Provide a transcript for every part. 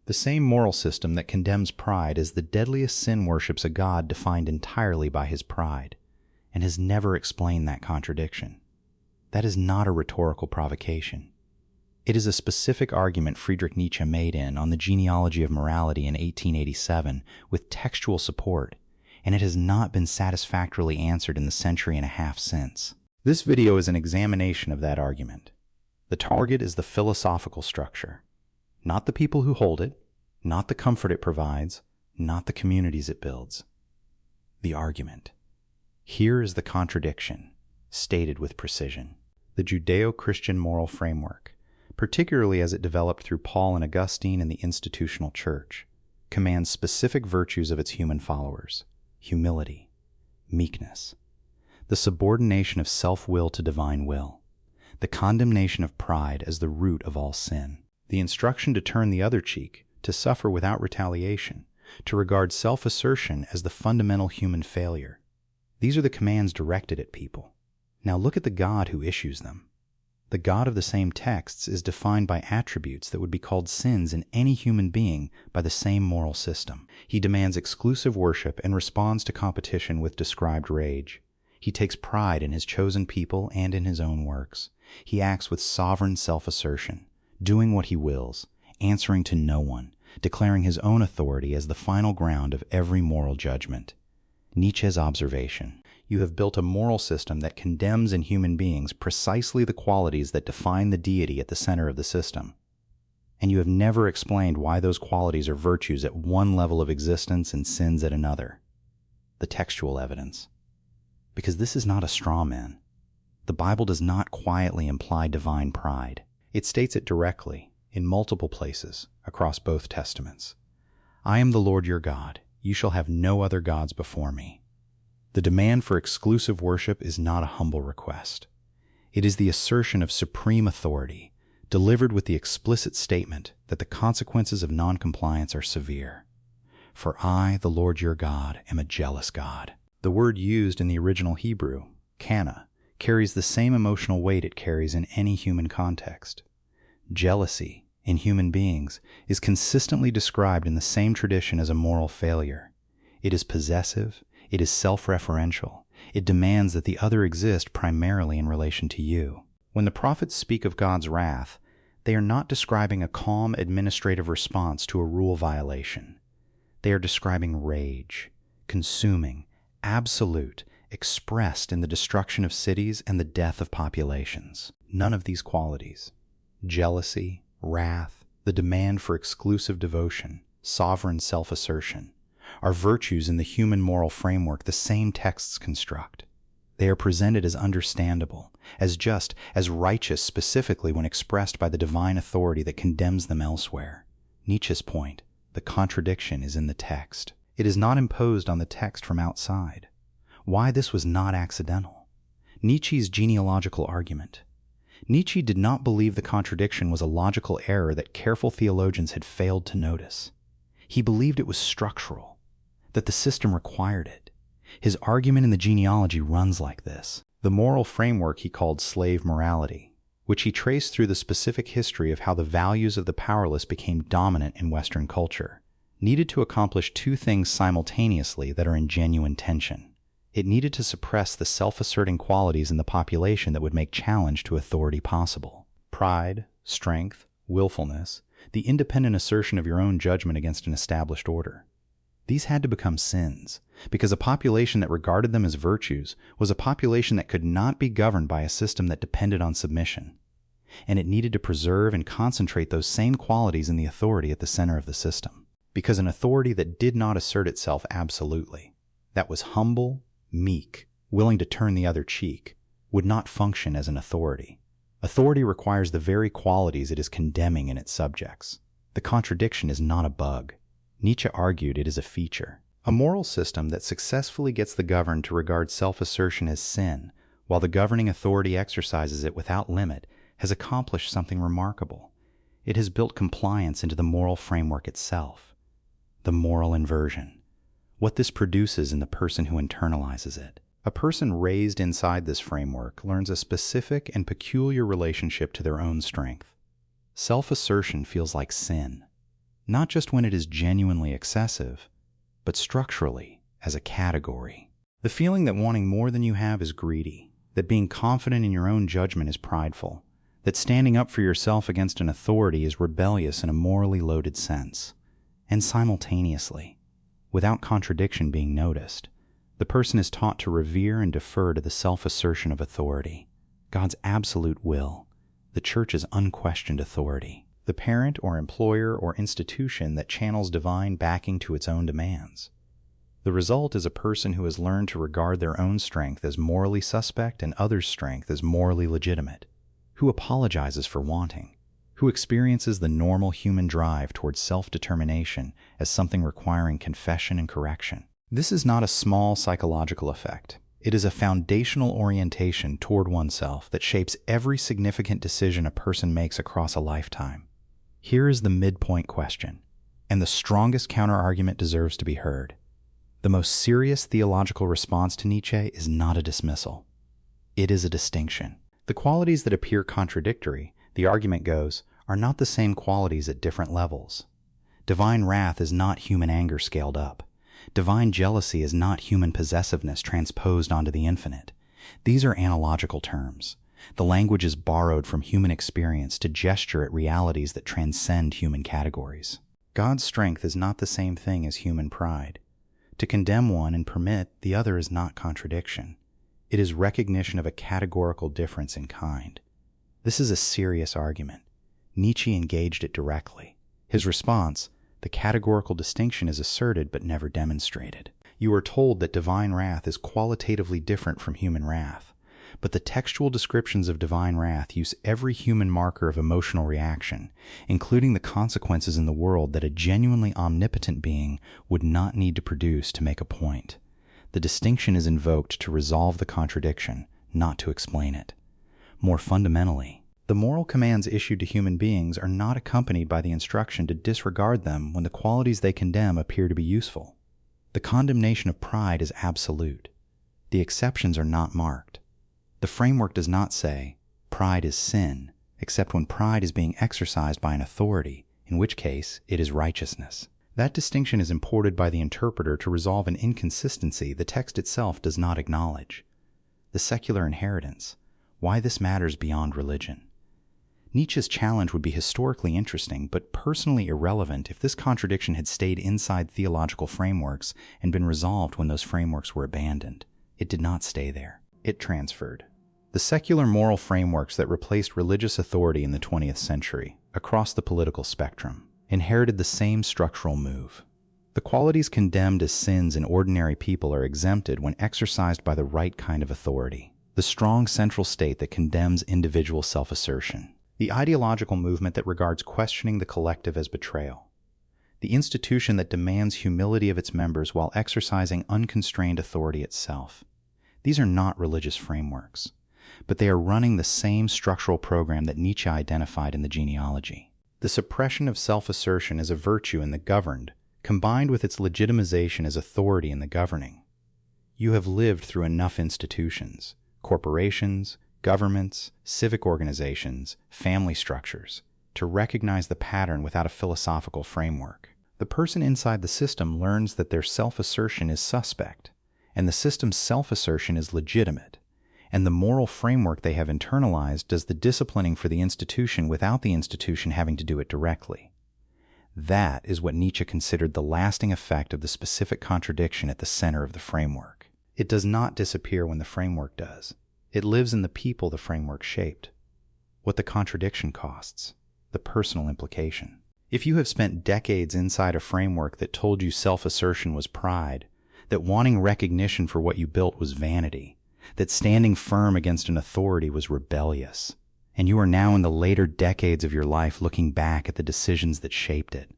The same moral system that condemns pride as the deadliest sin worships a God defined entirely by his pride, and has never explained that contradiction. That is not a rhetorical provocation. It is a specific argument Friedrich Nietzsche made On the Genealogy of Morality in 1887 with textual support, and it has not been satisfactorily answered in the century and a half since. This video is an examination of that argument. The target is the philosophical structure, not the people who hold it, not the comfort it provides, not the communities it builds. The argument. Here is the contradiction, stated with precision. The Judeo-Christian moral framework, particularly as it developed through Paul and Augustine and the institutional church, commands specific virtues of its human followers: humility, meekness, the subordination of self-will to divine will, the condemnation of pride as the root of all sin, the instruction to turn the other cheek, to suffer without retaliation, to regard self-assertion as the fundamental human failure. These are the commands directed at people. Now look at the God who issues them. The God of the same texts is defined by attributes that would be called sins in any human being by the same moral system. He demands exclusive worship and responds to competition with described rage. He takes pride in his chosen people and in his own works. He acts with sovereign self-assertion, doing what he wills, answering to no one, declaring his own authority as the final ground of every moral judgment. Nietzsche's observation: you have built a moral system that condemns in human beings precisely the qualities that define the deity at the center of the system. And you have never explained why those qualities are virtues at one level of existence and sins at another. The textual evidence. Because this is not a straw man. The Bible does not quietly imply divine pride. It states it directly, in multiple places, across both testaments. I am the Lord your God. You shall have no other gods before me. The demand for exclusive worship is not a humble request. It is the assertion of supreme authority, delivered with the explicit statement that the consequences of noncompliance are severe. For I, the Lord your God, am a jealous God. The word used in the original Hebrew, kana, carries the same emotional weight it carries in any human context. Jealousy, in human beings, is consistently described in the same tradition as a moral failure. It is possessive, it is self-referential, it demands that the other exist primarily in relation to you. When the prophets speak of God's wrath, they are not describing a calm administrative response to a rule violation. They are describing rage, consuming, absolute, expressed in the destruction of cities and the death of populations. None of these qualities, jealousy, wrath, the demand for exclusive devotion, sovereign self-assertion, are virtues in the human moral framework the same texts construct. They are presented as understandable, as just, as righteous specifically when expressed by the divine authority that condemns them elsewhere. Nietzsche's point: the contradiction is in the text. It is not imposed on the text from outside. Why this was not accidental? Nietzsche's genealogical argument. Nietzsche did not believe the contradiction was a logical error that careful theologians had failed to notice. He believed it was structural, that the system required it. His argument in the genealogy runs like this. The moral framework he called slave morality, which he traced through the specific history of how the values of the powerless became dominant in Western culture, needed to accomplish two things simultaneously that are in genuine tension. It needed to suppress the self-asserting qualities in the population that would make challenge to authority possible. Pride, strength, willfulness, the independent assertion of your own judgment against an established order. These had to become sins, because a population that regarded them as virtues was a population that could not be governed by a system that depended on submission. And it needed to preserve and concentrate those same qualities in the authority at the center of the system. Because an authority that did not assert itself absolutely, that was humble, meek, willing to turn the other cheek, would not function as an authority. Authority requires the very qualities it is condemning in its subjects. The contradiction is not a bug. Nietzsche argued it is a feature. A moral system that successfully gets the governed to regard self-assertion as sin, while the governing authority exercises it without limit, has accomplished something remarkable. It has built compliance into the moral framework itself. The moral inversion. What this produces in the person who internalizes it. A person raised inside this framework learns a specific and peculiar relationship to their own strength. Self-assertion feels like sin. not just when it is genuinely excessive, but structurally as a category. The feeling that wanting more than you have is greedy, that being confident in your own judgment is prideful, that standing up for yourself against an authority is rebellious in a morally loaded sense. And simultaneously, without contradiction being noticed, the person is taught to revere and defer to the self-assertion of authority, God's absolute will, the church's unquestioned authority, the parent or employer or institution that channels divine backing to its own demands. The result is a person who has learned to regard their own strength as morally suspect and others' strength as morally legitimate, who apologizes for wanting, who experiences the normal human drive towards self-determination as something requiring confession and correction. This is not a small psychological effect. It is a foundational orientation toward oneself that shapes every significant decision a person makes across a lifetime. Here is the midpoint question, and the strongest counterargument deserves to be heard. The most serious theological response to Nietzsche is not a dismissal. It is a distinction. The qualities that appear contradictory, the argument goes, are not the same qualities at different levels. Divine wrath is not human anger scaled up. Divine jealousy is not human possessiveness transposed onto the infinite. These are analogical terms. The language is borrowed from human experience to gesture at realities that transcend human categories. God's strength is not the same thing as human pride. To condemn one and permit the other is not contradiction. It is recognition of a categorical difference in kind. This is a serious argument. Nietzsche engaged it directly. His response, the categorical distinction is asserted but never demonstrated. You are told that divine wrath is qualitatively different from human wrath, but the textual descriptions of divine wrath use every human marker of emotional reaction, including the consequences in the world that a genuinely omnipotent being would not need to produce to make a point. The distinction is invoked to resolve the contradiction, not to explain it. More fundamentally, the moral commands issued to human beings are not accompanied by the instruction to disregard them when the qualities they condemn appear to be useful. The condemnation of pride is absolute. The exceptions are not marked. The framework does not say, pride is sin, except when pride is being exercised by an authority, in which case it is righteousness. That distinction is imported by the interpreter to resolve an inconsistency the text itself does not acknowledge. The secular inheritance, why this matters beyond religion. Nietzsche's challenge would be historically interesting, but personally irrelevant if this contradiction had stayed inside theological frameworks and been resolved when those frameworks were abandoned. It did not stay there. It transferred. The secular moral frameworks that replaced religious authority in the 20th century, across the political spectrum, inherited the same structural move. The qualities condemned as sins in ordinary people are exempted when exercised by the right kind of authority, the strong central state that condemns individual self-assertion, the ideological movement that regards questioning the collective as betrayal, the institution that demands humility of its members while exercising unconstrained authority itself. These are not religious frameworks, but they are running the same structural program that Nietzsche identified in the genealogy. The suppression of self-assertion as a virtue in the governed, combined with its legitimization as authority in the governing. You have lived through enough institutions, corporations, governments, civic organizations, family structures, to recognize the pattern without a philosophical framework. The person inside the system learns that their self-assertion is suspect, and the system's self-assertion is legitimate, and the moral framework they have internalized does the disciplining for the institution without the institution having to do it directly. That is what Nietzsche considered the lasting effect of the specific contradiction at the center of the framework. It does not disappear when the framework does. It lives in the people the framework shaped. What the contradiction costs, the personal implication. If you have spent decades inside a framework that told you self-assertion was pride, that wanting recognition for what you built was vanity, that standing firm against an authority was rebellious, and you are now in the later decades of your life looking back at the decisions that shaped it,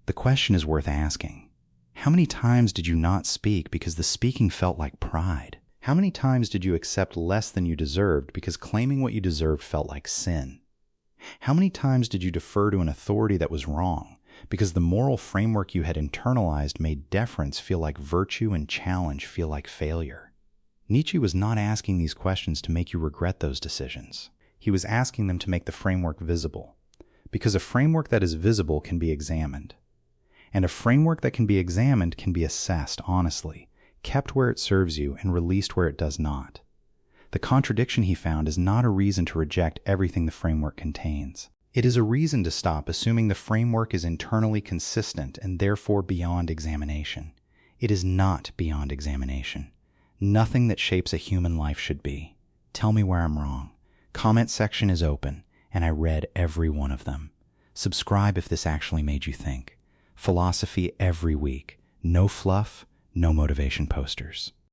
the question is worth asking. How many times did you not speak because the speaking felt like pride? How many times did you accept less than you deserved because claiming what you deserved felt like sin? How many times did you defer to an authority that was wrong because the moral framework you had internalized made deference feel like virtue and challenge feel like failure? Nietzsche was not asking these questions to make you regret those decisions. He was asking them to make the framework visible, because a framework that is visible can be examined. And a framework that can be examined can be assessed honestly, kept where it serves you, and released where it does not. The contradiction he found is not a reason to reject everything the framework contains. It is a reason to stop assuming the framework is internally consistent and therefore beyond examination. It is not beyond examination. Nothing that shapes a human life should be. Tell me where I'm wrong. Comment section is open, and I read every one of them. Subscribe if this actually made you think. Philosophy every week. No fluff, no motivation posters.